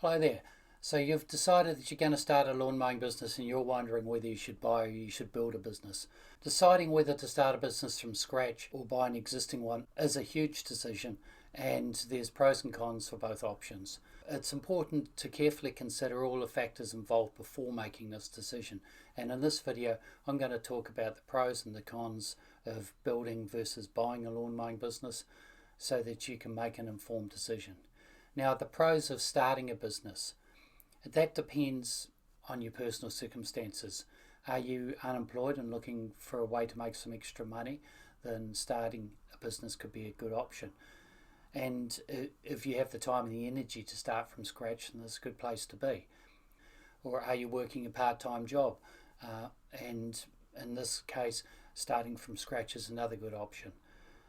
Hello there. So you've decided that you're going to start a lawn mowing business and you're wondering whether you should buy or you should build a business. Deciding whether to start a business from scratch or buy an existing one is a huge decision, and there's pros and cons for both options. It's important to carefully consider all the factors involved before making this decision. And in this video, I'm going to talk about the pros and the cons of building versus buying a lawn mowing business so that you can make an informed decision. Now, the pros of starting a business. That depends on your personal circumstances. Are you unemployed and looking for a way to make some extra money? Then starting a business could be a good option. And if you have the time and the energy to start from scratch, then it's a good place to be. Or are you working a part-time job? And in this case, starting from scratch is another good option.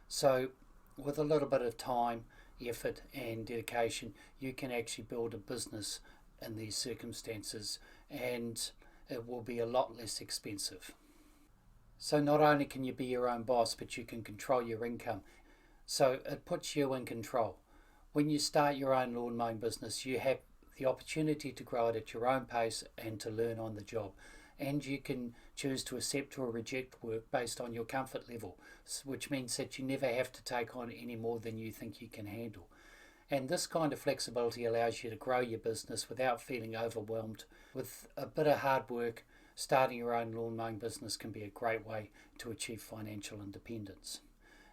So with a little bit of time, effort and dedication, you can actually build a business in these circumstances, and it will be a lot less expensive. So not only can you be your own boss, but you can control your income. So it puts you in control. When you start your own lawn mowing business, you have the opportunity to grow it at your own pace and to learn on the job. And you can choose to accept or reject work based on your comfort level, which means that you never have to take on any more than you think you can handle. And this kind of flexibility allows you to grow your business without feeling overwhelmed. With a bit of hard work, starting your own lawn mowing business can be a great way to achieve financial independence.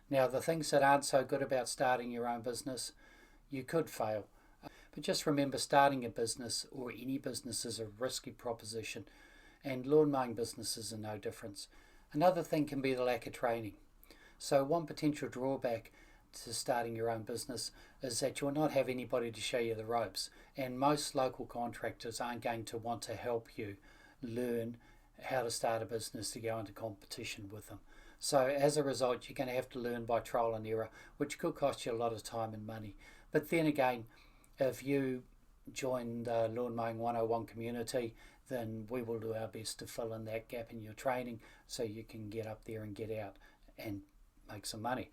Now, the things that aren't so good about starting your own business, you could fail. But just remember, starting a business or any business is a risky proposition, and lawn mowing businesses are no difference. Another thing can be the lack of training. So one potential drawback to starting your own business is that you'll not have anybody to show you the ropes, and most local contractors aren't going to want to help you learn how to start a business to go into competition with them. So as a result, you're going to have to learn by trial and error, which could cost you a lot of time and money. But then again, if you join the Lawn Mowing 101 community, then we will do our best to fill in that gap in your training so you can get up there and get out and make some money.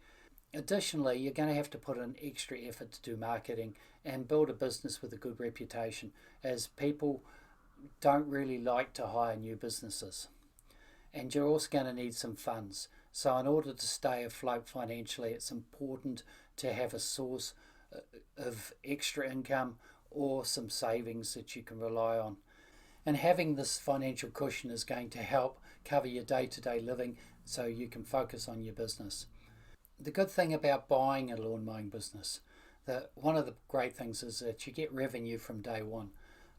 Additionally, you're going to have to put in extra effort to do marketing and build a business with a good reputation, as people don't really like to hire new businesses. And you're also going to need some funds. So in order to stay afloat financially, it's important to have a source of extra income or some savings that you can rely on. And having this financial cushion is going to help cover your day-to-day living so you can focus on your business. The good thing about buying a lawn mowing business, that one of the great things is that you get revenue from day one.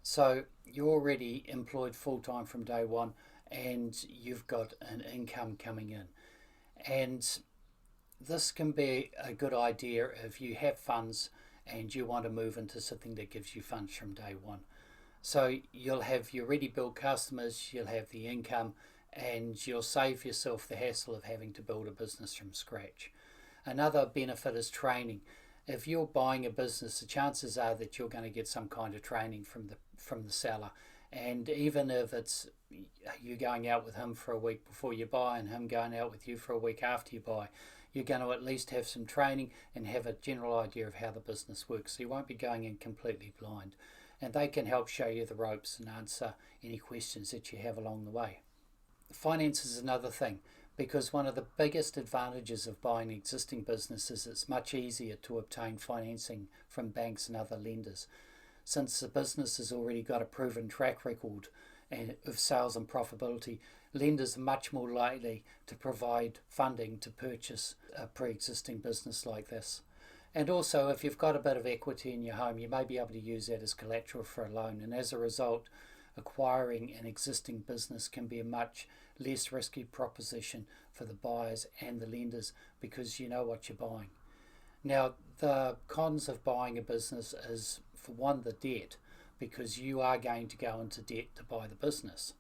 So you're already employed full-time from day one, and you've got an income coming in. And this can be a good idea if you have funds and you want to move into something that gives you funds from day one. So you'll have your ready built customers, you'll have the income, and you'll save yourself the hassle of having to build a business from scratch. Another benefit is training. If you're buying a business, the chances are that you're going to get some kind of training from the seller. And even if it's you going out with him for a week before you buy and him going out with you for a week after you buy, you're going to at least have some training and have a general idea of how the business works. So you won't be going in completely blind. And they can help show you the ropes and answer any questions that you have along the way. Finance is another thing, because one of the biggest advantages of buying an existing business is it's much easier to obtain financing from banks and other lenders. Since the business has already got a proven track record of sales and profitability, lenders are much more likely to provide funding to purchase a pre-existing business like this. And also, if you've got a bit of equity in your home, you may be able to use that as collateral for a loan, and as a result, acquiring an existing business can be a much less risky proposition for the buyers and the lenders, because you know what you're buying. Now, the cons of buying a business is, for one, the debt, because you are going to go into debt to buy the business.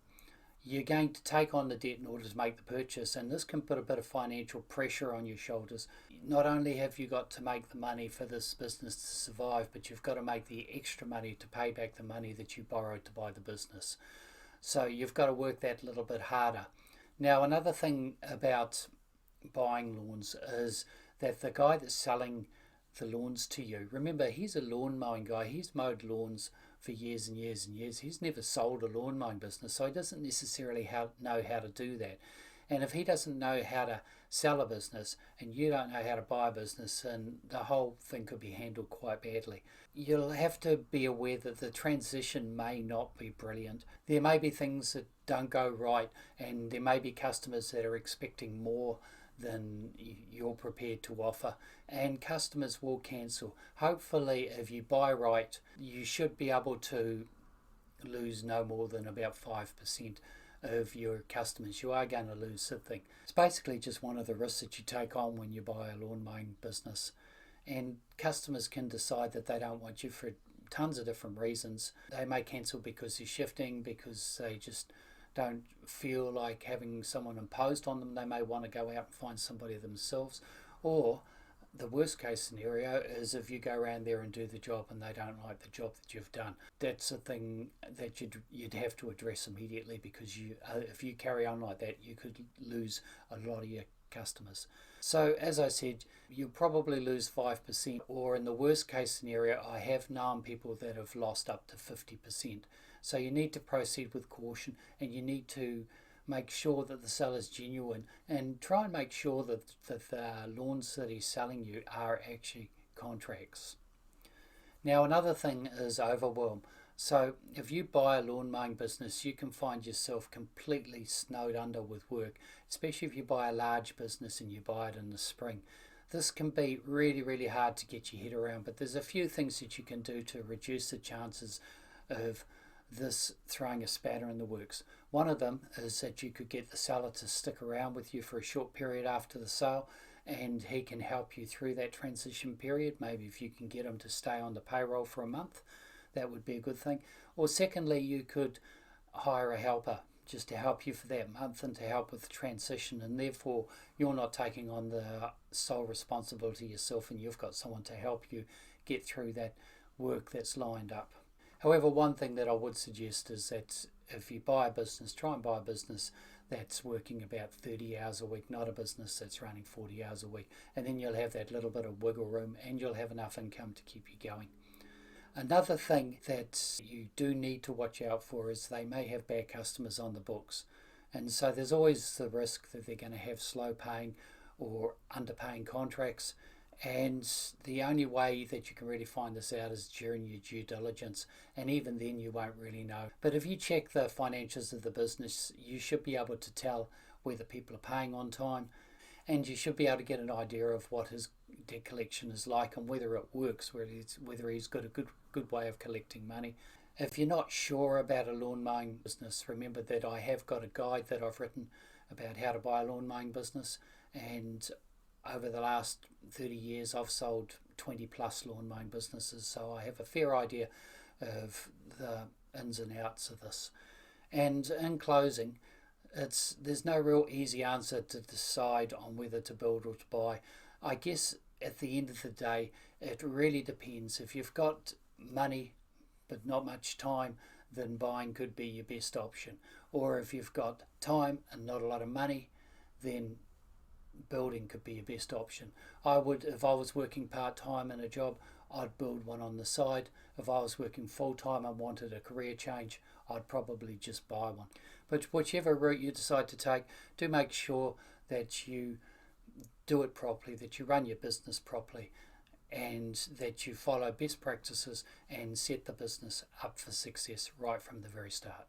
You're going to take on the debt in order to make the purchase, and this can put a bit of financial pressure on your shoulders. Not only have you got to make the money for this business to survive, but you've got to make the extra money to pay back the money that you borrowed to buy the business. So you've got to work that little bit harder. Now, another thing about buying lawns is that the guy that's selling the lawns to you, remember, he's a lawn mowing guy. He's mowed lawns for years and years and years. He's never sold a lawn mowing business, so he doesn't necessarily know how to do that. And if he doesn't know how to sell a business and you don't know how to buy a business, and the whole thing could be handled quite badly. You'll have to be aware that the transition may not be brilliant. There may be things that don't go right, and there may be customers that are expecting more than you're prepared to offer, and customers will cancel. Hopefully, if you buy right, you should be able to lose no more than about 5% of your customers. You are going to lose something. It's basically just one of the risks that you take on when you buy a lawn mowing business. And customers can decide that they don't want you for tons of different reasons. They may cancel because you're shifting, because they just don't feel like having someone imposed on them. They may want to go out and find somebody themselves. Or the worst case scenario is if you go around there and do the job and they don't like the job that you've done. That's a thing that you'd have to address immediately, because if you carry on like that, you could lose a lot of your customers. So as I said, you'll probably lose 5%, or in the worst case scenario, I have known people that have lost up to 50%. So you need to proceed with caution, and you need to make sure that the seller's genuine, and try and make sure that the lawns that he's selling you are actually contracts. Now, another thing is overwhelm. So if you buy a lawn mowing business, you can find yourself completely snowed under with work, especially if you buy a large business and you buy it in the spring. This can be really, really hard to get your head around, but there's a few things that you can do to reduce the chances of this throwing a spanner in the works. One of them is that you could get the seller to stick around with you for a short period after the sale, and he can help you through that transition period. Maybe if you can get him to stay on the payroll for a month, that would be a good thing. Or secondly, you could hire a helper just to help you for that month and to help with the transition, and therefore you're not taking on the sole responsibility yourself, and you've got someone to help you get through that work that's lined up. However, one thing that I would suggest is that if you buy a business, try and buy a business that's working about 30 hours a week, not a business that's running 40 hours a week. And then you'll have that little bit of wiggle room, and you'll have enough income to keep you going. Another thing that you do need to watch out for is they may have bad customers on the books. And so there's always the risk that they're going to have slow paying or underpaying contracts. And the only way that you can really find this out is during your due diligence, and even then you won't really know. But if you check the financials of the business, you should be able to tell whether people are paying on time, and you should be able to get an idea of what his debt collection is like and whether it works, whether he's got a good way of collecting money. If you're not sure about a lawn mowing business, remember that I have got a guide that I've written about how to buy a lawn mowing business, and over the last 30 years I've sold 20 plus lawn mowing businesses, so I have a fair idea of the ins and outs of this. And in closing, there's no real easy answer to decide on whether to build or to buy. I guess at the end of the day, it really depends. If you've got money but not much time, then buying could be your best option. Or if you've got time and not a lot of money, then building could be your best option. If I was working part-time in a job, I'd build one on the side. If I was working full-time and wanted a career change, I'd probably just buy one. But whichever route you decide to take, do make sure that you do it properly, that you run your business properly, and that you follow best practices and set the business up for success right from the very start.